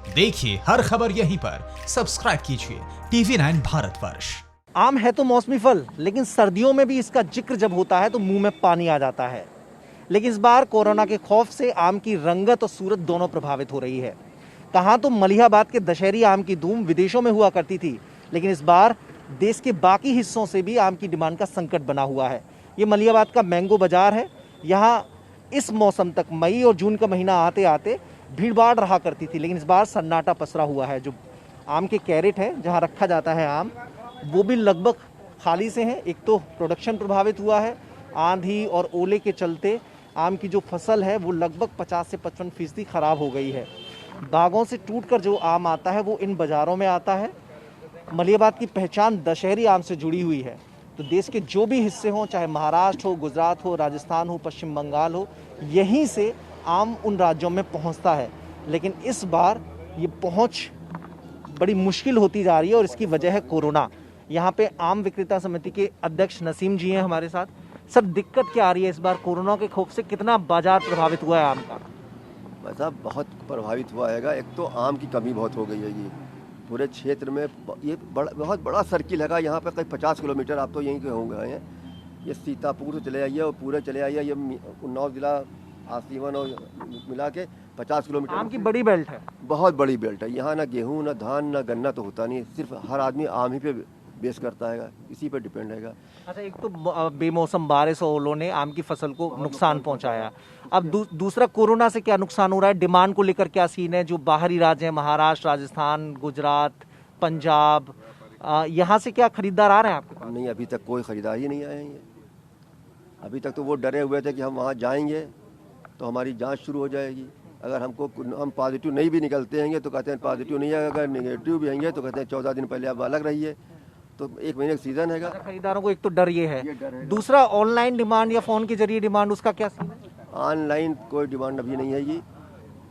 देखिए हर खबर यहीं पर, सब्सक्राइब कीजिए TV9 भारतवर्ष। आम है तो मौसमी फल, लेकिन सर्दियों में भी इसका जिक्र जब होता है तो मुंह में पानी आ जाता है। लेकिन इस बार कोरोना के खौफ से आम की रंगत और सूरत दोनों प्रभावित हो रही है। कहाँ तो मलिहाबाद के दशहरी आम की धूम विदेशों में हुआ करती थी, लेकिन इस बार देश के बाकी हिस्सों से भी आम की डिमांड का संकट बना हुआ है। ये मलिहाबाद का मैंगो बाजार है। यहाँ इस मौसम तक मई और जून का महीना आते आते भीड़ भाड़ रहा करती थी, लेकिन इस बार सन्नाटा पसरा हुआ है। जो आम के कैरेट है जहाँ रखा जाता है आम, वो भी लगभग खाली से हैं। एक तो प्रोडक्शन प्रभावित हुआ है, आंधी और ओले के चलते आम की जो फसल है वो लगभग 50 से 55% खराब हो गई है। बागों से टूटकर जो आम आता है वो इन बाज़ारों में आता है। मलिहाबाद की पहचान दशहरी आम से जुड़ी हुई है। तो देश के जो भी हिस्से हों, चाहे महाराष्ट्र हो, गुजरात हो, राजस्थान हो, पश्चिम बंगाल हो, यहीं से आम उन राज्यों में पहुंचता है। लेकिन इस बार ये पहुंच बड़ी मुश्किल होती जा रही है और इसकी वजह है कोरोना। यहाँ पे आम विक्रेता समिति के अध्यक्ष नसीम जी हैं हमारे साथ। सर, दिक्कत क्या आ रही है इस बार कोरोना के खौफ से? कितना बाजार प्रभावित हुआ है आम का? मतलब बहुत प्रभावित हुआ है। एक तो आम की कमी बहुत हो गई है। ये पूरे क्षेत्र में ये बहुत बड़ा सर्किल है। यहाँ पे करीब 50 किलोमीटर आप तो यहीं के होंगे हैं। ये सीतापुर से चले आइए और पूरे चले आइए, ये उन्नाव जिला आसीवन और मिला के 50 किलोमीटर आम की बड़ी बेल्ट है, बहुत बड़ी बेल्ट है। यहाँ ना गेहूँ, ना धान, ना गन्ना तो होता नहीं। सिर्फ हर आदमी आम ही पे बेस करता है, इसी पे डिपेंड है। अच्छा, एक तो बेमौसम बारिश और ओलों ने आम की फसल को नुकसान पहुंचाया। अब दूसरा कोरोना से क्या नुकसान हो रहा है? डिमांड को लेकर क्या सीन है? जो बाहरी राज्य हैं, महाराष्ट्र, राजस्थान, गुजरात, पंजाब, यहाँ से क्या खरीदार आ रहे हैं आपके पास? नहीं, अभी तक कोई खरीदार ही नहीं आए हैं। अभी तक तो वो डरे हुए थे कि हम वहाँ जाएंगे तो हमारी जांच शुरू हो जाएगी। अगर हम पॉजिटिव नहीं भी निकलते हैं तो कहते हैं पॉजिटिव नहीं है, अगर नेगेटिव भी आएंगे तो कहते हैं 14 दिन पहले आप अलग रहिए। तो 1 महीने का सीजन है। खरीदारों को एक तो डर ये है। दूसरा ऑनलाइन डिमांड या फोन के जरिए डिमांड, उसका क्या सीन है? ऑनलाइन कोई डिमांड अभी नहीं है ये,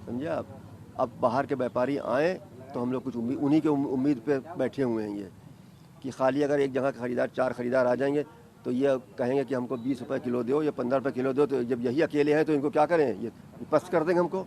समझे आप। अब बाहर के व्यापारी आए तो हम लोग कुछ उन्हीं के उम्मीद पे बैठे हुए हैं ये कि खाली अगर एक जगह खरीदार 4 खरीदार आ जाएंगे तो ये कहेंगे कि हमको 20 रुपये किलो दो या 15 रुपये किलो दो। तो जब यही अकेले हैं तो इनको क्या करें, ये पस्त कर देंगे हमको।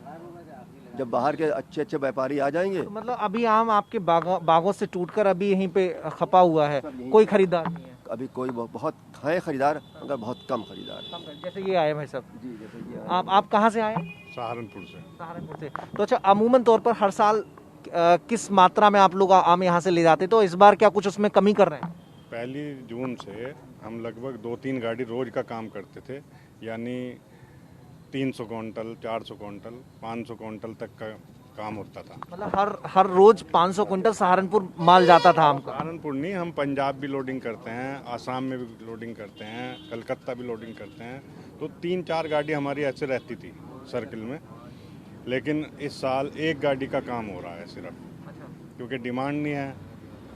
जब बाहर के अच्छे अच्छे व्यापारी आ जाएंगे तो मतलब अभी आम आपके बागों से टूटकर अभी यहीं पे खपा हुआ है, कोई खरीदार नहीं है? अभी कोई बहुत है खरीदार, मगर बहुत कम खरीदार। जैसे ये आए भाई साहब जी, जैसे ये आप कहाँ से आए? सहारनपुर से। सहारनपुर से। तो अच्छा, अमूमन तौर पर हर साल किस मात्रा में आप लोग आम यहाँ से ले जाते? तो इस बार क्या कुछ उसमें कमी कर रहे हैं? 1 जून से हम लगभग 2-3 गाड़ी रोज का काम करते थे, यानी 300 क्विंटल, 400 क्विंटल, 500 क्विंटल तक का काम होता था। मतलब हर रोज 500 क्विंटल सहारनपुर माल जाता था आम का? सहारनपुर नहीं, हम पंजाब भी लोडिंग करते हैं, आसाम में भी लोडिंग करते हैं, कलकत्ता भी लोडिंग करते हैं। तो 3-4 गाड़ी हमारी ऐसे रहती थी सर्किल में। लेकिन इस साल 1 गाड़ी का काम हो रहा है सिर्फ, क्योंकि डिमांड नहीं है,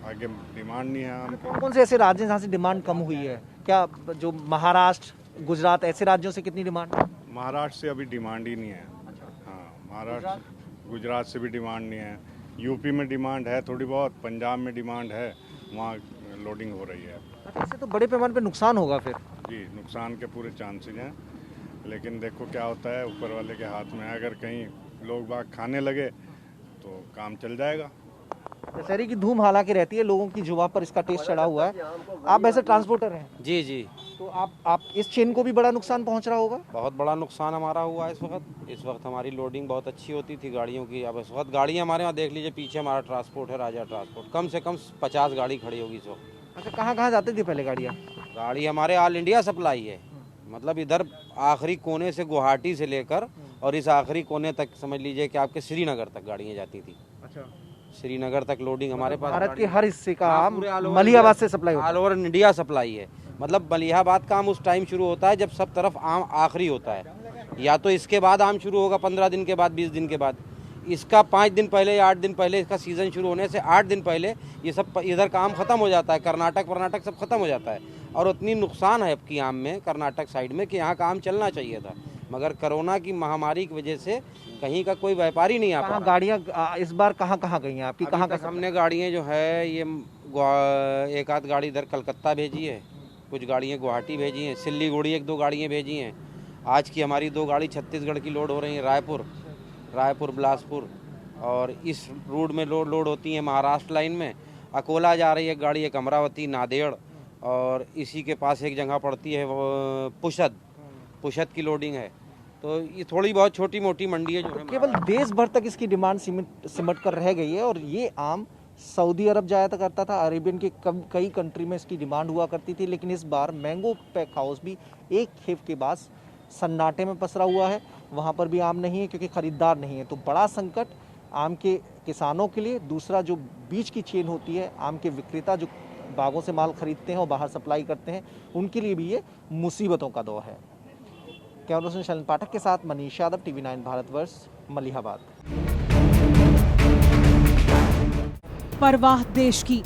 आगे डिमांड नहीं है। कौन कौन से ऐसे राज्य हैं जहाँ से डिमांड कम हुई है? क्या जो महाराष्ट्र, गुजरात, ऐसे राज्यों से कितनी डिमांड है? महाराष्ट्र से अभी डिमांड ही नहीं है। हाँ, महाराष्ट्र, गुजरात से भी डिमांड नहीं है। यूपी में डिमांड है थोड़ी बहुत, पंजाब में डिमांड है, वहाँ लोडिंग हो रही है। इससे तो बड़े पैमाने पे नुकसान होगा फिर? जी, नुकसान के पूरे चांसेस हैं, लेकिन देखो क्या होता है, ऊपर वाले के हाथ में है। अगर कहीं लोग बाग खाने लगे तो काम चल जाएगा। दशहरे की धूम हालांकि रहती है, लोगों की जुबान पर इसका टेस्ट चढ़ा हुआ है। आप वैसे ट्रांसपोर्टर हैं? जी जी। तो आप इस चेन को भी बड़ा नुकसान पहुंच रहा होगा? बहुत बड़ा नुकसान हमारा हुआ है इस वक्त हमारी लोडिंग बहुत अच्छी होती थी गाड़ियों की। अब इस वक्त गाड़ियाँ हमारे यहाँ देख लीजिए, पीछे हमारा ट्रांसपोर्ट है, राजा ट्रांसपोर्ट, कम से कम 50 गाड़ी खड़ी होगी इस वक्त। अच्छा, कहाँ कहाँ जाती थी पहले गाड़ियाँ? गाड़ी हमारे ऑल इंडिया सप्लाई है, मतलब इधर आखिरी कोने से गुवाहाटी से लेकर और इस आखिरी कोने तक समझ लीजिए कि आपके श्रीनगर तक गाड़ियाँ जाती थी। अच्छा, श्रीनगर तक लोडिंग हमारे पास। भारत के हर हिस्से का आम पूरे मलिहाबाद से सप्लाई होता है। ऑल ओवर इंडिया सप्लाई है। मतलब मलिहाबाद का आम उस टाइम शुरू होता है जब सब तरफ आम आखिरी होता है, या तो इसके बाद आम शुरू होगा 15 दिन के बाद, 20 दिन के बाद। इसका 5 दिन पहले या 8 दिन पहले, इसका सीज़न शुरू होने से 8 दिन पहले ये सब इधर का आम ख़त्म हो जाता है। कर्नाटक सब ख़त्म हो जाता है। और उतनी नुकसान है अब की आम में कर्नाटक साइड में कि यहाँ का आम चलना चाहिए था, मगर कोरोना की महामारी की वजह से कहीं का कोई व्यापारी नहीं आ पा। गाड़ियाँ इस बार कहाँ कहाँ गई हैं आपकी? कहाँ तक हमने गाड़ियाँ जो है ये एक आध गाड़ी इधर कलकत्ता भेजी है, कुछ गाड़ियाँ गुवाहाटी भेजी हैं, सिल्लीगुड़ी 1-2 गाड़ियाँ भेजी हैं। आज की हमारी 2 गाड़ी छत्तीसगढ़ की लोड हो रही हैं, रायपुर बिलासपुर। और इस रूट में लोड होती है महाराष्ट्र लाइन में, अकोला जा रही है गाड़ी, एक अमरावती नांदेड़, और इसी के पास एक जगह पड़ती है वो पुशद की लोडिंग है। तो ये थोड़ी बहुत छोटी मोटी मंडी है जो है। केवल देश भर तक इसकी डिमांड सिमट कर रह गई है और ये आम सऊदी अरब जाया करता था, अरेबियन के कई कंट्री में इसकी डिमांड हुआ करती थी, लेकिन इस बार मैंगो पैक हाउस भी एक खेप के बाद सन्नाटे में पसरा हुआ है। वहाँ पर भी आम नहीं है क्योंकि खरीदार नहीं है। तो बड़ा संकट आम के किसानों के लिए। दूसरा, जो बीच की चेन होती है, आम के विक्रेता जो बागों से माल खरीदते हैं और बाहर सप्लाई करते हैं, उनके लिए भी ये मुसीबतों का दौर है। कैमरा पर्सन शैलन पाठक के साथ मनीष यादव, TV9 भारतवर्ष, मलिहाबाद। परवाह देश की,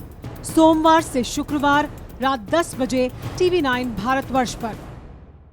सोमवार से शुक्रवार रात 10 बजे TV9 भारतवर्ष पर।